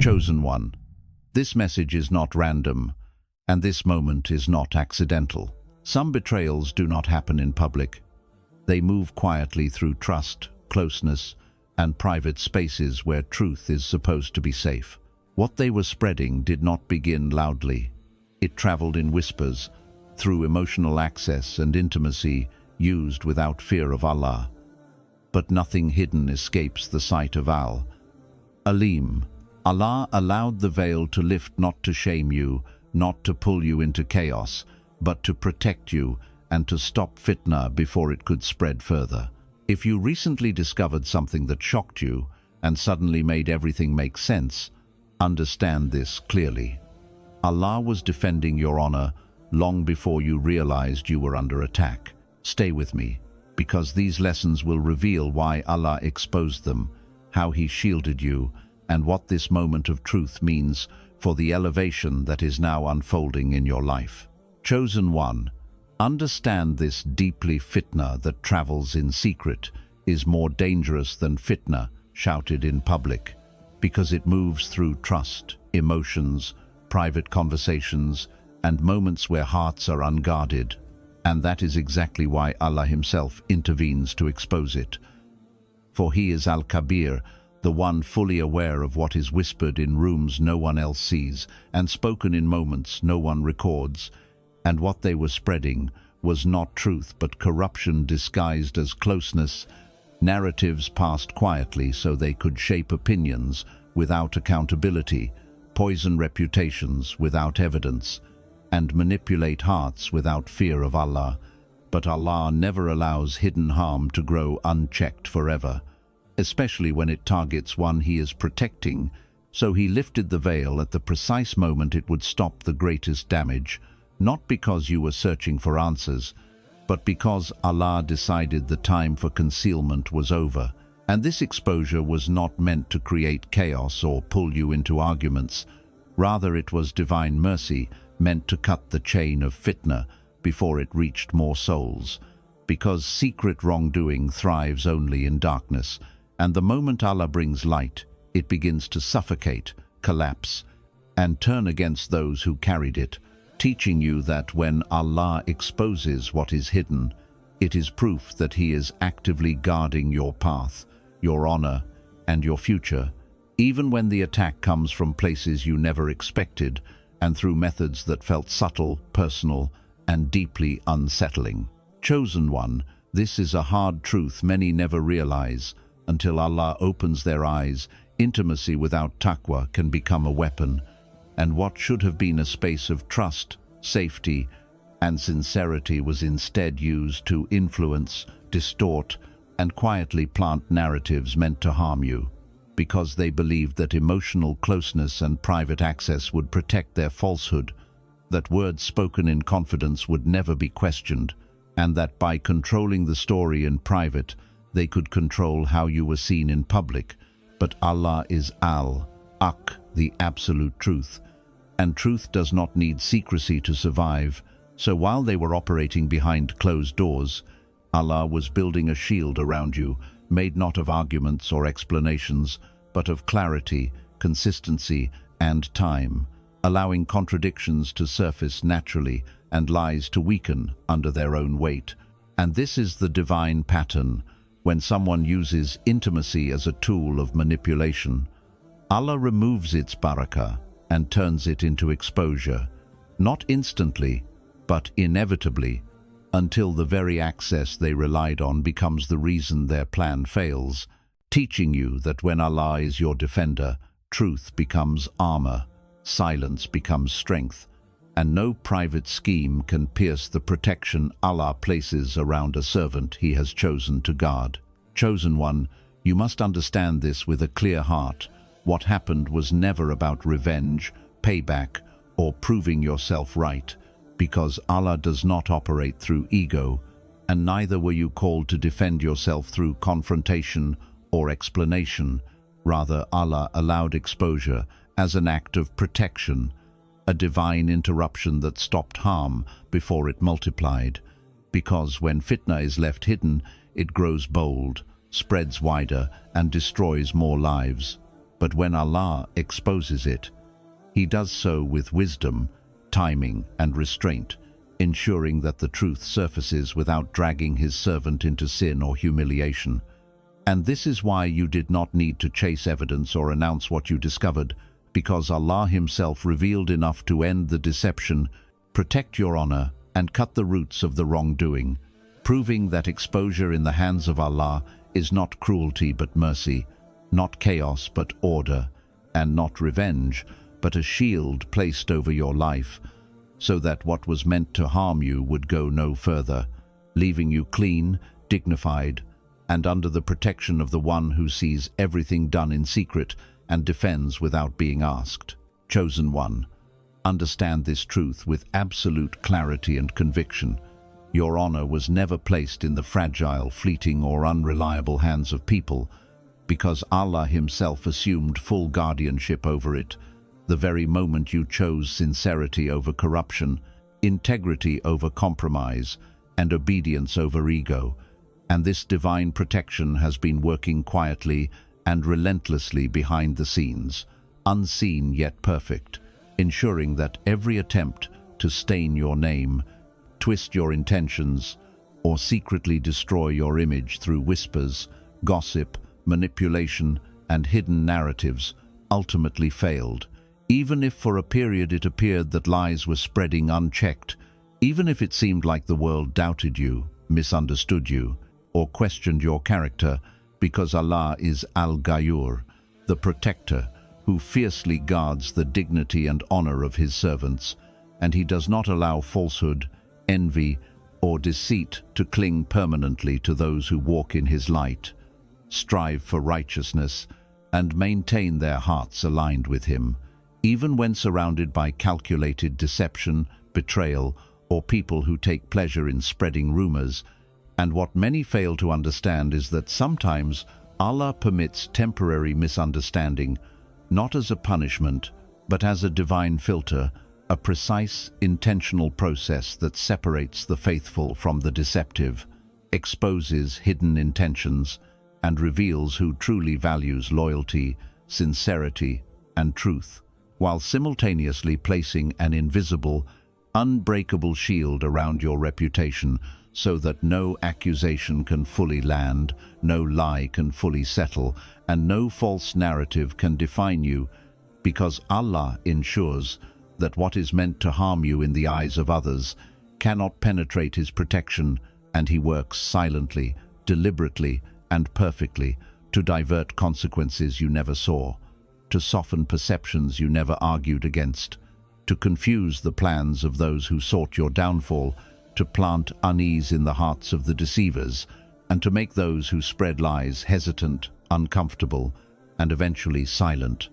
Chosen one, this message is not random, and this moment is not accidental. Some betrayals do not happen in public. They move quietly through trust, closeness, and private spaces where truth is supposed to be safe. What they were spreading did not begin loudly. It traveled in whispers, through emotional access and intimacy used without fear of Allah. But nothing hidden escapes the sight of Al-Alim. Allah allowed the veil to lift not to shame you, not to pull you into chaos, but to protect you and to stop fitnah before it could spread further. If you recently discovered something that shocked you and suddenly made everything make sense, understand this clearly. Allah was defending your honor long before you realized you were under attack. Stay with me, because these lessons will reveal why Allah exposed them, how He shielded you, and what this moment of truth means for the elevation that is now unfolding in your life. Chosen one, understand this deeply. Fitnah that travels in secret is more dangerous than fitnah shouted in public, because it moves through trust, emotions, private conversations, and moments where hearts are unguarded. And that is exactly why Allah Himself intervenes to expose it. For He is Al-Kabir, the one fully aware of what is whispered in rooms no one else sees, and spoken in moments no one records. And what they were spreading was not truth but corruption disguised as closeness, narratives passed quietly so they could shape opinions without accountability, poison reputations without evidence, and manipulate hearts without fear of Allah. But Allah never allows hidden harm to grow unchecked forever, especially when it targets one He is protecting. So He lifted the veil at the precise moment it would stop the greatest damage, not because you were searching for answers, but because Allah decided the time for concealment was over. And this exposure was not meant to create chaos or pull you into arguments. Rather, it was divine mercy meant to cut the chain of fitnah before it reached more souls. Because secret wrongdoing thrives only in darkness, and the moment Allah brings light, it begins to suffocate, collapse, and turn against those who carried it, teaching you that when Allah exposes what is hidden, it is proof that He is actively guarding your path, your honor, and your future, even when the attack comes from places you never expected and through methods that felt subtle, personal, and deeply unsettling. Chosen one, this is a hard truth many never realize. Until Allah opens their eyes, intimacy without taqwa can become a weapon, and what should have been a space of trust, safety, and sincerity was instead used to influence, distort, and quietly plant narratives meant to harm you, because they believed that emotional closeness and private access would protect their falsehood, that words spoken in confidence would never be questioned, and that by controlling the story in private, they could control how you were seen in public. But Allah is Al-Haq, the absolute truth, and truth does not need secrecy to survive. So while they were operating behind closed doors, Allah was building a shield around you, made not of arguments or explanations, but of clarity, consistency, and time, allowing contradictions to surface naturally and lies to weaken under their own weight. And this is the divine pattern. When someone uses intimacy as a tool of manipulation, Allah removes its barakah and turns it into exposure, not instantly, but inevitably, until the very access they relied on becomes the reason their plan fails, teaching you that when Allah is your defender, truth becomes armor, silence becomes strength, and no private scheme can pierce the protection Allah places around a servant He has chosen to guard. Chosen one, you must understand this with a clear heart. What happened was never about revenge, payback, or proving yourself right, because Allah does not operate through ego, and neither were you called to defend yourself through confrontation or explanation. Rather, Allah allowed exposure as an act of protection, a divine interruption that stopped harm before it multiplied. Because when fitnah is left hidden, it grows bold, spreads wider, and destroys more lives. But when Allah exposes it, He does so with wisdom, timing, and restraint, ensuring that the truth surfaces without dragging His servant into sin or humiliation. And this is why you did not need to chase evidence or announce what you discovered, because Allah Himself revealed enough to end the deception, protect your honor, and cut the roots of the wrongdoing, proving that exposure in the hands of Allah is not cruelty but mercy, not chaos but order, and not revenge, but a shield placed over your life, so that what was meant to harm you would go no further, leaving you clean, dignified, and under the protection of the One who sees everything done in secret and defends without being asked. Chosen one, understand this truth with absolute clarity and conviction. Your honor was never placed in the fragile, fleeting, or unreliable hands of people, because Allah Himself assumed full guardianship over it, the very moment you chose sincerity over corruption, integrity over compromise, and obedience over ego. And this divine protection has been working quietly and relentlessly behind the scenes, unseen yet perfect, ensuring that every attempt to stain your name, twist your intentions, or secretly destroy your image through whispers, gossip, manipulation, and hidden narratives ultimately failed. Even if for a period it appeared that lies were spreading unchecked, even if it seemed like the world doubted you, misunderstood you, or questioned your character, because Allah is Al-Ghayur, the protector, who fiercely guards the dignity and honor of His servants, and He does not allow falsehood, envy, or deceit to cling permanently to those who walk in His light, strive for righteousness, and maintain their hearts aligned with Him, even when surrounded by calculated deception, betrayal, or people who take pleasure in spreading rumors. And what many fail to understand is that sometimes Allah permits temporary misunderstanding, not as a punishment, but as a divine filter, a precise, intentional process that separates the faithful from the deceptive, exposes hidden intentions, and reveals who truly values loyalty, sincerity, and truth, while simultaneously placing an invisible, unbreakable shield around your reputation so that no accusation can fully land, no lie can fully settle, and no false narrative can define you, because Allah ensures that what is meant to harm you in the eyes of others cannot penetrate His protection, and He works silently, deliberately, and perfectly to divert consequences you never saw, to soften perceptions you never argued against, to confuse the plans of those who sought your downfall, to plant unease in the hearts of the deceivers, and to make those who spread lies hesitant, uncomfortable, and eventually silent,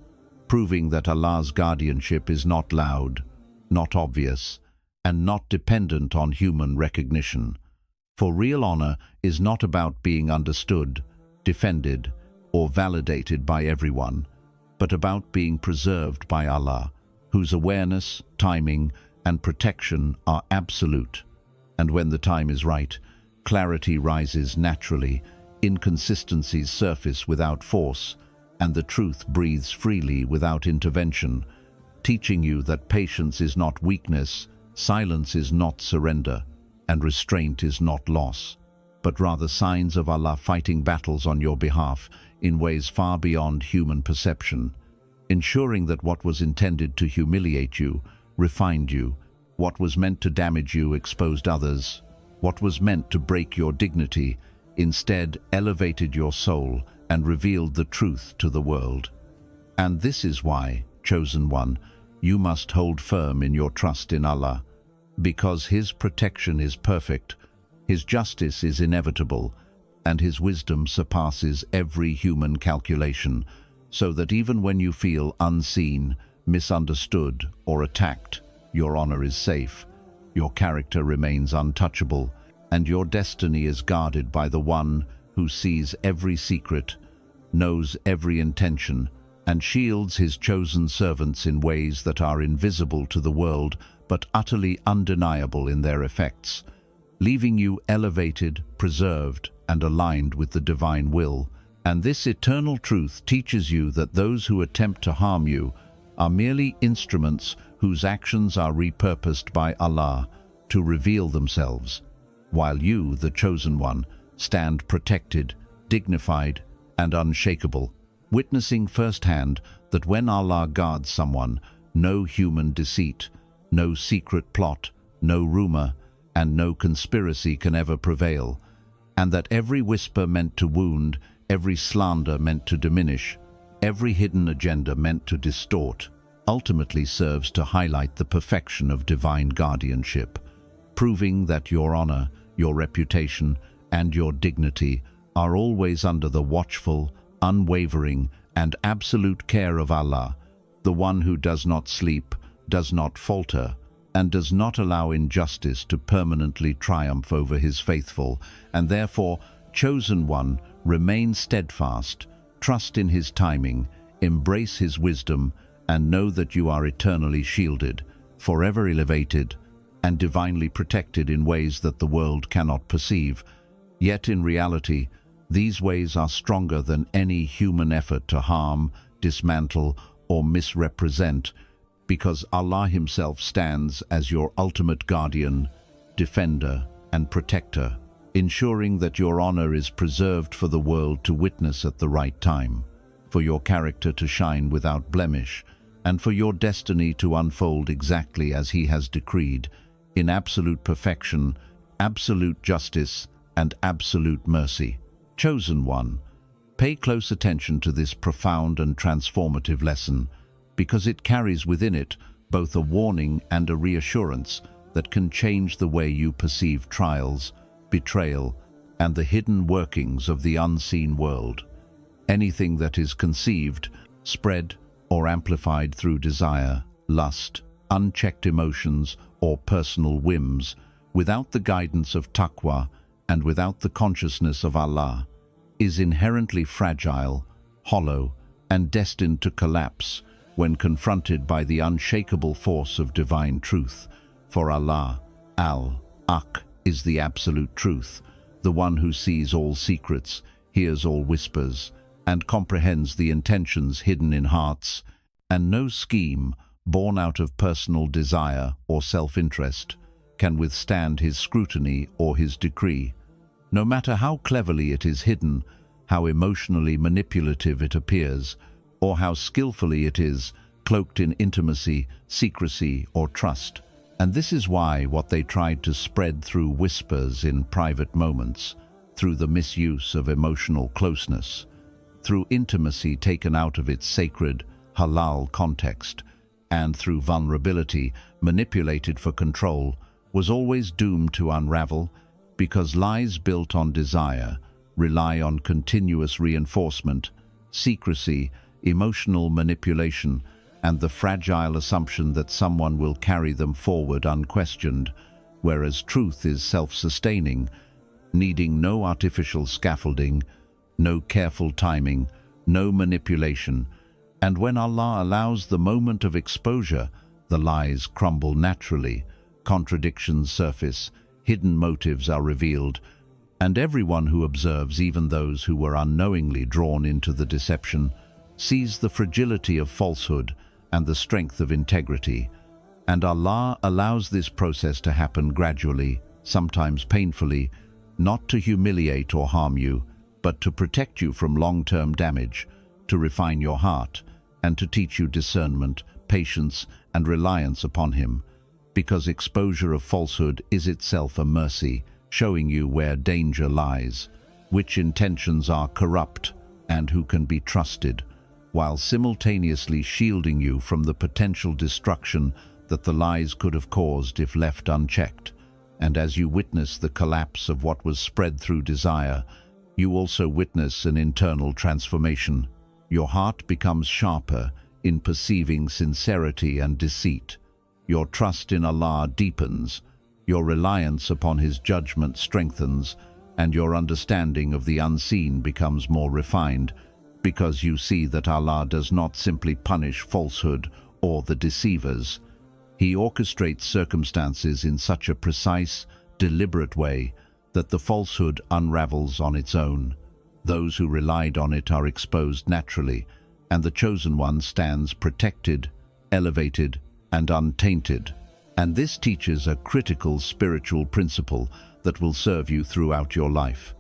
proving that Allah's guardianship is not loud, not obvious, and not dependent on human recognition. For real honor is not about being understood, defended, or validated by everyone, but about being preserved by Allah, whose awareness, timing, and protection are absolute. And when the time is right, clarity rises naturally, inconsistencies surface without force, and the truth breathes freely without intervention, teaching you that patience is not weakness, silence is not surrender, and restraint is not loss, but rather signs of Allah fighting battles on your behalf in ways far beyond human perception, ensuring that what was intended to humiliate you refined you, what was meant to damage you exposed others, what was meant to break your dignity instead elevated your soul and revealed the truth to the world. And this is why, chosen one, you must hold firm in your trust in Allah, because His protection is perfect, His justice is inevitable, and His wisdom surpasses every human calculation, so that even when you feel unseen, misunderstood, or attacked, your honor is safe, your character remains untouchable, and your destiny is guarded by the One who sees every secret, knows every intention, and shields His chosen servants in ways that are invisible to the world but utterly undeniable in their effects, leaving you elevated, preserved, and aligned with the divine will And this eternal truth teaches you that those who attempt to harm you are merely instruments whose actions are repurposed by Allah to reveal themselves, while you, the chosen one, stand protected, dignified, and unshakable, witnessing firsthand that when Allah guards someone, no human deceit, no secret plot, no rumor, and no conspiracy can ever prevail, and that every whisper meant to wound, every slander meant to diminish, every hidden agenda meant to distort, ultimately serves to highlight the perfection of divine guardianship, proving that your honor, your reputation, and your dignity are always under the watchful, unwavering, and absolute care of Allah, the one who does not sleep, does not falter, and does not allow injustice to permanently triumph over his faithful, and therefore, chosen one, remain steadfast, trust in his timing, embrace his wisdom, and know that you are eternally shielded, forever elevated, and divinely protected in ways that the world cannot perceive. Yet in reality, these ways are stronger than any human effort to harm, dismantle, or misrepresent, because Allah Himself stands as your ultimate guardian, defender, and protector, ensuring that your honor is preserved for the world to witness at the right time, for your character to shine without blemish, and for your destiny to unfold exactly as He has decreed, in absolute perfection, absolute justice, and absolute mercy. Chosen one, pay close attention to this profound and transformative lesson, because it carries within it both a warning and a reassurance that can change the way you perceive trials, betrayal, and the hidden workings of the unseen world. Anything that is conceived, spread, or amplified through desire, lust, unchecked emotions, or personal whims, without the guidance of taqwa and without the consciousness of Allah, is inherently fragile, hollow, and destined to collapse when confronted by the unshakable force of divine truth. For Allah, Al-Haq, is the absolute truth, the one who sees all secrets, hears all whispers, and comprehends the intentions hidden in hearts, and no scheme, born out of personal desire or self-interest, can withstand His scrutiny or His decree. No matter how cleverly it is hidden, how emotionally manipulative it appears, or how skillfully it is cloaked in intimacy, secrecy, or trust. And this is why what they tried to spread through whispers in private moments, through the misuse of emotional closeness, through intimacy taken out of its sacred, halal context, and through vulnerability manipulated for control, was always doomed to unravel, because lies built on desire rely on continuous reinforcement, secrecy, emotional manipulation, and the fragile assumption that someone will carry them forward unquestioned, whereas truth is self-sustaining, needing no artificial scaffolding, no careful timing, no manipulation. And when Allah allows the moment of exposure, the lies crumble naturally, contradictions surface, hidden motives are revealed, and everyone who observes, even those who were unknowingly drawn into the deception, sees the fragility of falsehood and the strength of integrity. And Allah allows this process to happen gradually, sometimes painfully, not to humiliate or harm you, but to protect you from long-term damage, to refine your heart, and to teach you discernment, patience, and reliance upon Him, because exposure of falsehood is itself a mercy, showing you where danger lies, which intentions are corrupt, and who can be trusted, while simultaneously shielding you from the potential destruction that the lies could have caused if left unchecked. And as you witness the collapse of what was spread through desire, you also witness an internal transformation. Your heart becomes sharper in perceiving sincerity and deceit. Your trust in Allah deepens, your reliance upon His judgment strengthens, and your understanding of the unseen becomes more refined, because you see that Allah does not simply punish falsehood or the deceivers. He orchestrates circumstances in such a precise, deliberate way that the falsehood unravels on its own. Those who relied on it are exposed naturally, and the chosen one stands protected, elevated, and untainted. And this teaches a critical spiritual principle that will serve you throughout your life.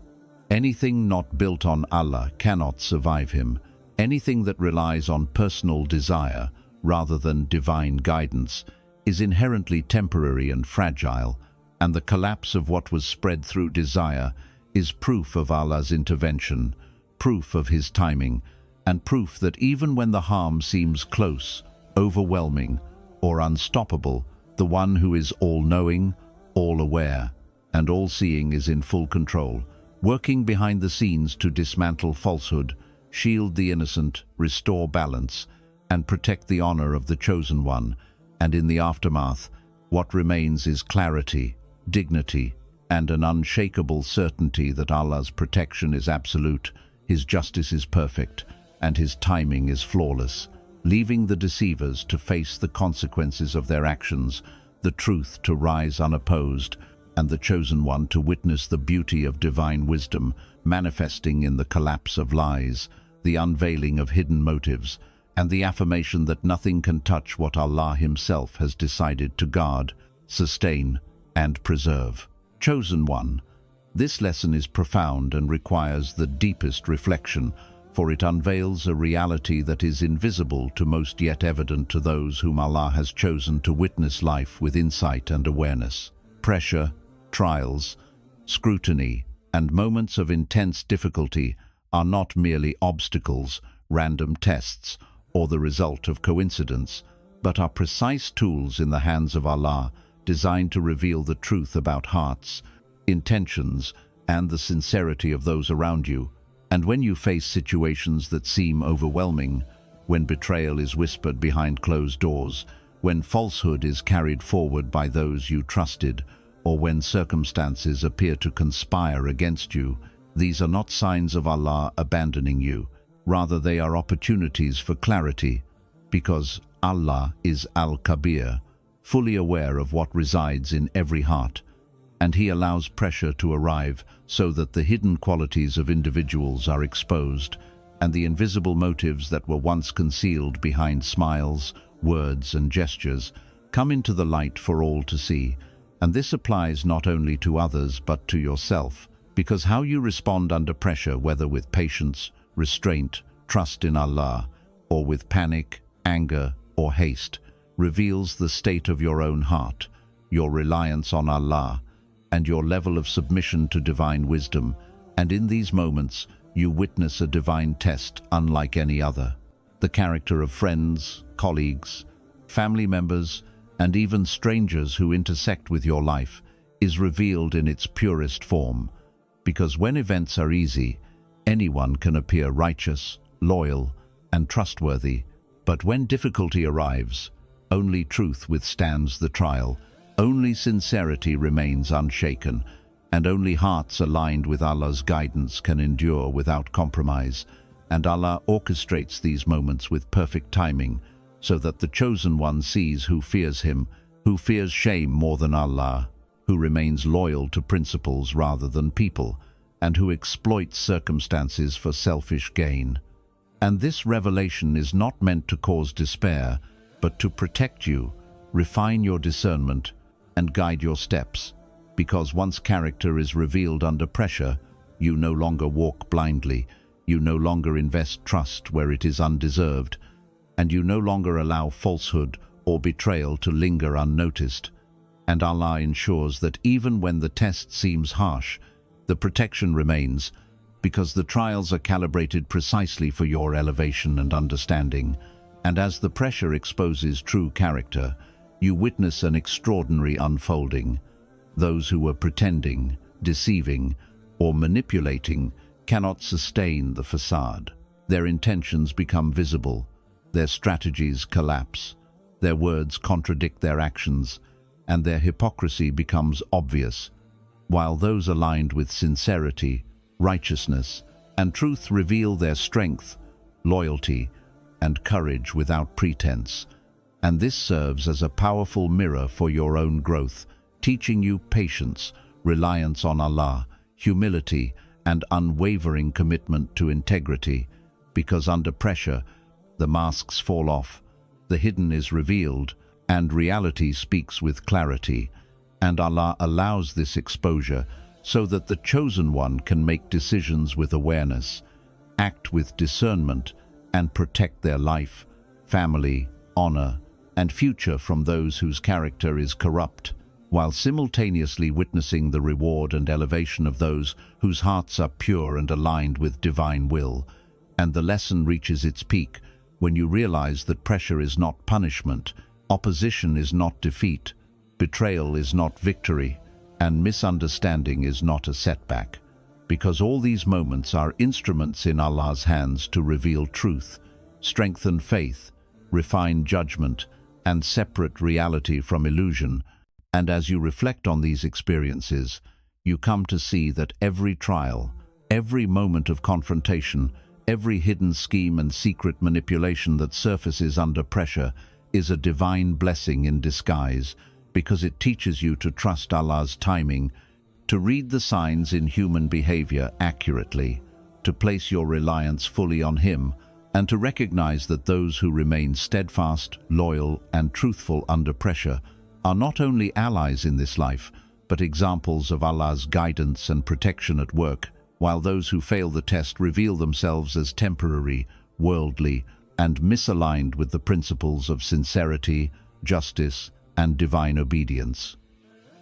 Anything not built on Allah cannot survive Him. Anything that relies on personal desire rather than divine guidance is inherently temporary and fragile, and the collapse of what was spread through desire is proof of Allah's intervention, proof of His timing, and proof that even when the harm seems close, overwhelming, or unstoppable, the one who is all-knowing, all-aware, and all-seeing is in full control, working behind the scenes to dismantle falsehood, shield the innocent, restore balance, and protect the honor of the chosen one. And in the aftermath, what remains is clarity, dignity, and an unshakable certainty that Allah's protection is absolute, His justice is perfect, and His timing is flawless, leaving the deceivers to face the consequences of their actions, the truth to rise unopposed, and the chosen one to witness the beauty of divine wisdom manifesting in the collapse of lies, the unveiling of hidden motives, and the affirmation that nothing can touch what Allah Himself has decided to guard, sustain, and preserve. Chosen one. This lesson is profound and requires the deepest reflection, for it unveils a reality that is invisible to most yet evident to those whom Allah has chosen to witness life with insight and awareness. Pressure, trials, scrutiny, and moments of intense difficulty are not merely obstacles, random tests, or the result of coincidence, but are precise tools in the hands of Allah, designed to reveal the truth about hearts, intentions, and the sincerity of those around you. And when you face situations that seem overwhelming, when betrayal is whispered behind closed doors, when falsehood is carried forward by those you trusted, or when circumstances appear to conspire against you, these are not signs of Allah abandoning you. Rather, they are opportunities for clarity, because Allah is Al-Kabir, fully aware of what resides in every heart, and He allows pressure to arrive so that the hidden qualities of individuals are exposed, and the invisible motives that were once concealed behind smiles, words, and gestures come into the light for all to see. And this applies not only to others but to yourself, because how you respond under pressure, whether with patience, restraint, trust in Allah, or with panic, anger, or haste, reveals the state of your own heart, your reliance on Allah, and your level of submission to divine wisdom. And in these moments, you witness a divine test unlike any other. The character of friends, colleagues, family members, and even strangers who intersect with your life is revealed in its purest form, because when events are easy, anyone can appear righteous, loyal, and trustworthy. But when difficulty arrives, only truth withstands the trial, only sincerity remains unshaken, and only hearts aligned with Allah's guidance can endure without compromise. And Allah orchestrates these moments with perfect timing, so that the chosen one sees who fears Him, who fears shame more than Allah, who remains loyal to principles rather than people, and who exploits circumstances for selfish gain. And this revelation is not meant to cause despair, but to protect you, refine your discernment, and guide your steps, because once character is revealed under pressure, you no longer walk blindly, you no longer invest trust where it is undeserved, and you no longer allow falsehood or betrayal to linger unnoticed. And Allah ensures that even when the test seems harsh, the protection remains, because the trials are calibrated precisely for your elevation and understanding. And as the pressure exposes true character, you witness an extraordinary unfolding. Those who were pretending, deceiving, or manipulating cannot sustain the facade. Their intentions become visible, their strategies collapse, their words contradict their actions, and their hypocrisy becomes obvious, while those aligned with sincerity, righteousness, and truth reveal their strength, loyalty, and courage without pretense. And this serves as a powerful mirror for your own growth, teaching you patience, reliance on Allah, humility, and unwavering commitment to integrity, because under pressure, the masks fall off, the hidden is revealed, and reality speaks with clarity, and Allah allows this exposure so that the chosen one can make decisions with awareness, act with discernment, and protect their life, family, honor, and future from those whose character is corrupt, while simultaneously witnessing the reward and elevation of those whose hearts are pure and aligned with divine will. And the lesson reaches its peak when you realize that pressure is not punishment, opposition is not defeat, betrayal is not victory, and misunderstanding is not a setback, because all these moments are instruments in Allah's hands to reveal truth, strengthen faith, refine judgment, and separate reality from illusion. And as you reflect on these experiences, you come to see that every trial, every moment of confrontation, every hidden scheme and secret manipulation that surfaces under pressure is a divine blessing in disguise, because it teaches you to trust Allah's timing, to read the signs in human behavior accurately, to place your reliance fully on Him, and to recognize that those who remain steadfast, loyal, and truthful under pressure are not only allies in this life, but examples of Allah's guidance and protection at work, while those who fail the test reveal themselves as temporary, worldly, and misaligned with the principles of sincerity, justice, and divine obedience.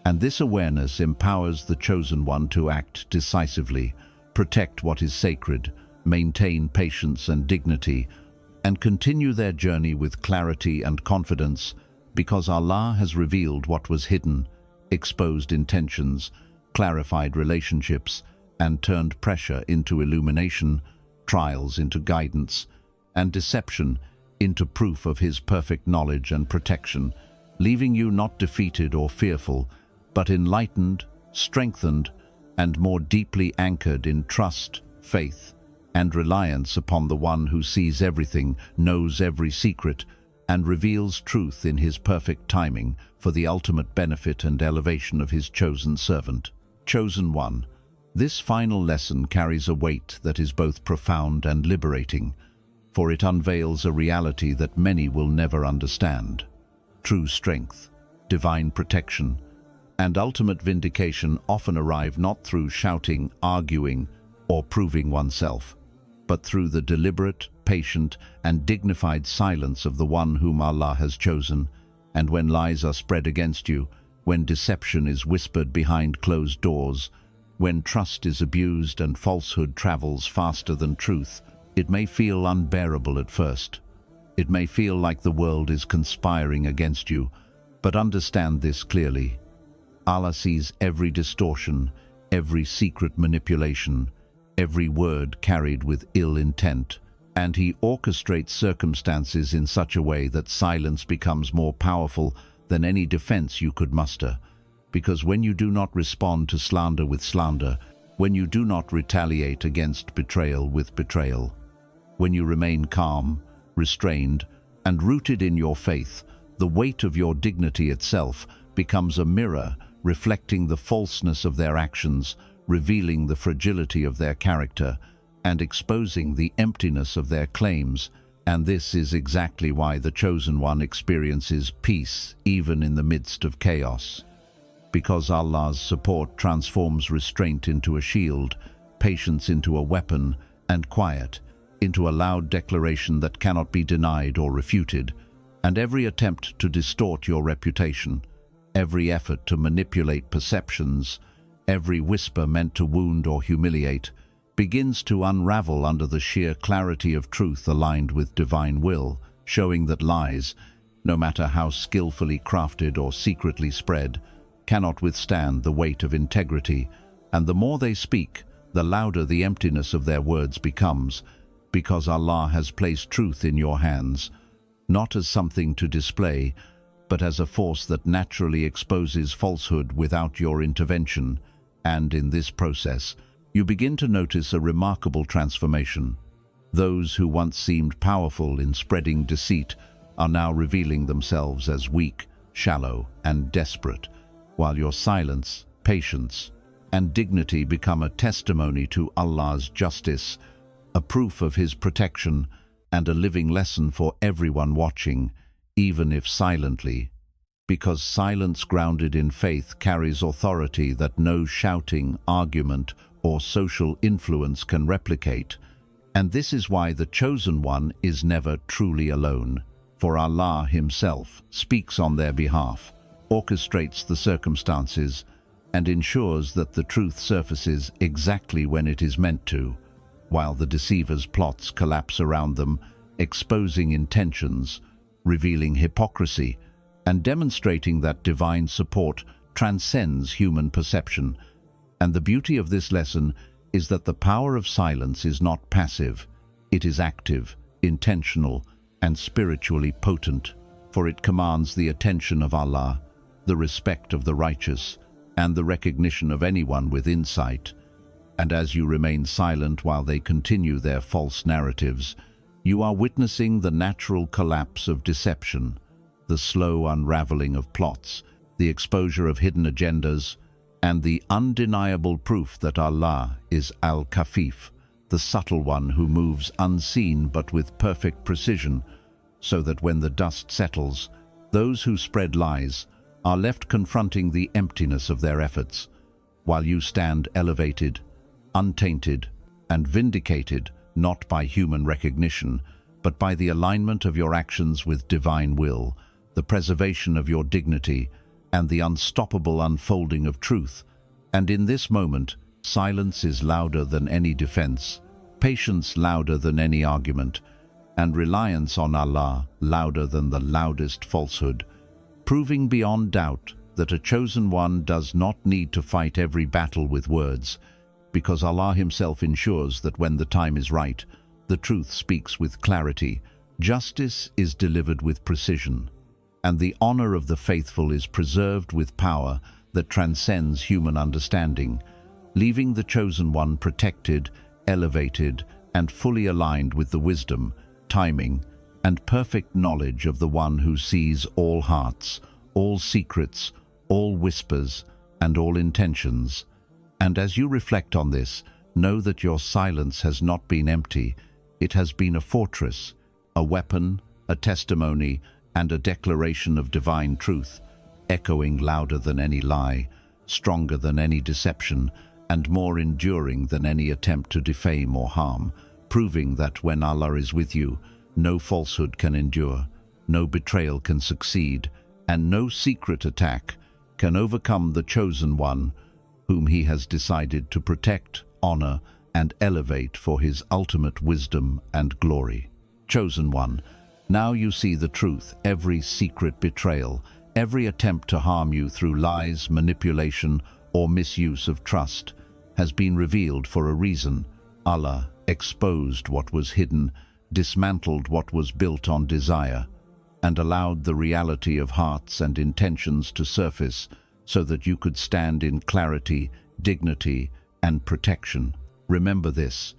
And this awareness empowers the chosen one to act decisively, protect what is sacred, maintain patience and dignity, and continue their journey with clarity and confidence, because Allah has revealed what was hidden, exposed intentions, clarified relationships, and turned pressure into illumination, trials into guidance, and deception into proof of His perfect knowledge and protection, leaving you not defeated or fearful, but enlightened, strengthened, and more deeply anchored in trust, faith, and reliance upon the one who sees everything, knows every secret, and reveals truth in His perfect timing for the ultimate benefit and elevation of His chosen servant. Chosen one. This final lesson carries a weight that is both profound and liberating, for it unveils a reality that many will never understand. True strength, divine protection, and ultimate vindication often arrive not through shouting, arguing, or proving oneself, but through the deliberate, patient, and dignified silence of the one whom Allah has chosen. And when lies are spread against you, when deception is whispered behind closed doors, when trust is abused and falsehood travels faster than truth, it may feel unbearable at first. It may feel like the world is conspiring against you, but understand this clearly. Allah sees every distortion, every secret manipulation, every word carried with ill intent, and He orchestrates circumstances in such a way that silence becomes more powerful than any defense you could muster. Because when you do not respond to slander with slander, when you do not retaliate against betrayal with betrayal, when you remain calm, restrained, and rooted in your faith, the weight of your dignity itself becomes a mirror reflecting the falseness of their actions, revealing the fragility of their character, and exposing the emptiness of their claims. And this is exactly why the chosen one experiences peace even in the midst of chaos. Because Allah's support transforms restraint into a shield, patience into a weapon, and quiet into a loud declaration that cannot be denied or refuted. And every attempt to distort your reputation, every effort to manipulate perceptions, every whisper meant to wound or humiliate, begins to unravel under the sheer clarity of truth aligned with divine will, showing that lies, no matter how skillfully crafted or secretly spread, cannot withstand the weight of integrity, and the more they speak, the louder the emptiness of their words becomes, because Allah has placed truth in your hands, not as something to display, but as a force that naturally exposes falsehood without your intervention. And in this process, you begin to notice a remarkable transformation. Those who once seemed powerful in spreading deceit are now revealing themselves as weak, shallow, and desperate, while your silence, patience, and dignity become a testimony to Allah's justice, a proof of His protection, and a living lesson for everyone watching, even if silently. Because silence grounded in faith carries authority that no shouting, argument, or social influence can replicate. And this is why the Chosen One is never truly alone. For Allah Himself speaks on their behalf, orchestrates the circumstances, and ensures that the truth surfaces exactly when it is meant to, while the deceiver's plots collapse around them, exposing intentions, revealing hypocrisy, and demonstrating that divine support transcends human perception. And the beauty of this lesson is that the power of silence is not passive, it is active, intentional, and spiritually potent, for it commands the attention of Allah, the respect of the righteous, and the recognition of anyone with insight. And as you remain silent while they continue their false narratives, you are witnessing the natural collapse of deception, the slow unraveling of plots, the exposure of hidden agendas, and the undeniable proof that Allah is Al-Kafif, the subtle one who moves unseen but with perfect precision, so that when the dust settles, those who spread lies are left confronting the emptiness of their efforts, while you stand elevated, untainted, and vindicated not by human recognition, but by the alignment of your actions with divine will, the preservation of your dignity, and the unstoppable unfolding of truth. And in this moment, silence is louder than any defense, patience louder than any argument, and reliance on Allah louder than the loudest falsehood, proving beyond doubt that a chosen one does not need to fight every battle with words, because Allah Himself ensures that when the time is right, the truth speaks with clarity, justice is delivered with precision, and the honor of the faithful is preserved with power that transcends human understanding, leaving the chosen one protected, elevated, and fully aligned with the wisdom, timing, and perfect knowledge of the one who sees all hearts, all secrets, all whispers, and all intentions. And as you reflect on this, know that your silence has not been empty. It has been a fortress, a weapon, a testimony, and a declaration of divine truth, echoing louder than any lie, stronger than any deception, and more enduring than any attempt to defame or harm, proving that when Allah is with you, no falsehood can endure, no betrayal can succeed, and no secret attack can overcome the chosen one, whom He has decided to protect, honor, and elevate for His ultimate wisdom and glory. Chosen one, now you see the truth. Every secret betrayal, every attempt to harm you through lies, manipulation, or misuse of trust has been revealed for a reason. Allah exposed what was hidden, dismantled what was built on desire, and allowed the reality of hearts and intentions to surface so that you could stand in clarity, dignity, and protection. Remember this: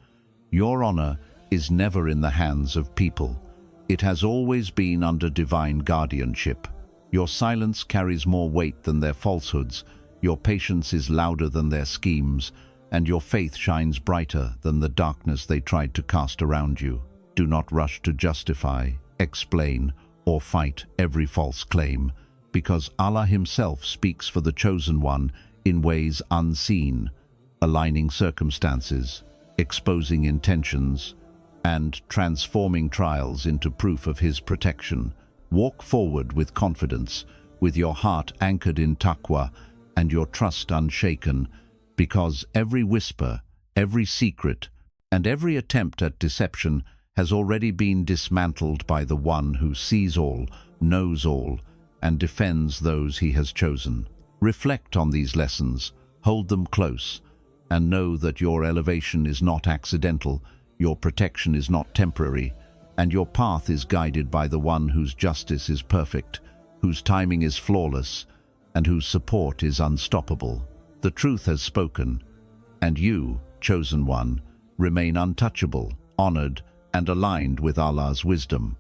your honor is never in the hands of people. It has always been under divine guardianship. Your silence carries more weight than their falsehoods, your patience is louder than their schemes, and your faith shines brighter than the darkness they tried to cast around you. Do not rush to justify, explain, or fight every false claim, because Allah Himself speaks for the chosen one in ways unseen, aligning circumstances, exposing intentions, and transforming trials into proof of His protection. Walk forward with confidence, with your heart anchored in taqwa and your trust unshaken, because every whisper, every secret, and every attempt at deception has already been dismantled by the one who sees all, knows all, and defends those He has chosen. Reflect on these lessons, hold them close, and know that your elevation is not accidental, your protection is not temporary, and your path is guided by the one whose justice is perfect, whose timing is flawless, and whose support is unstoppable. The truth has spoken, and you, chosen one, remain untouchable, honored, and aligned with Allah's wisdom.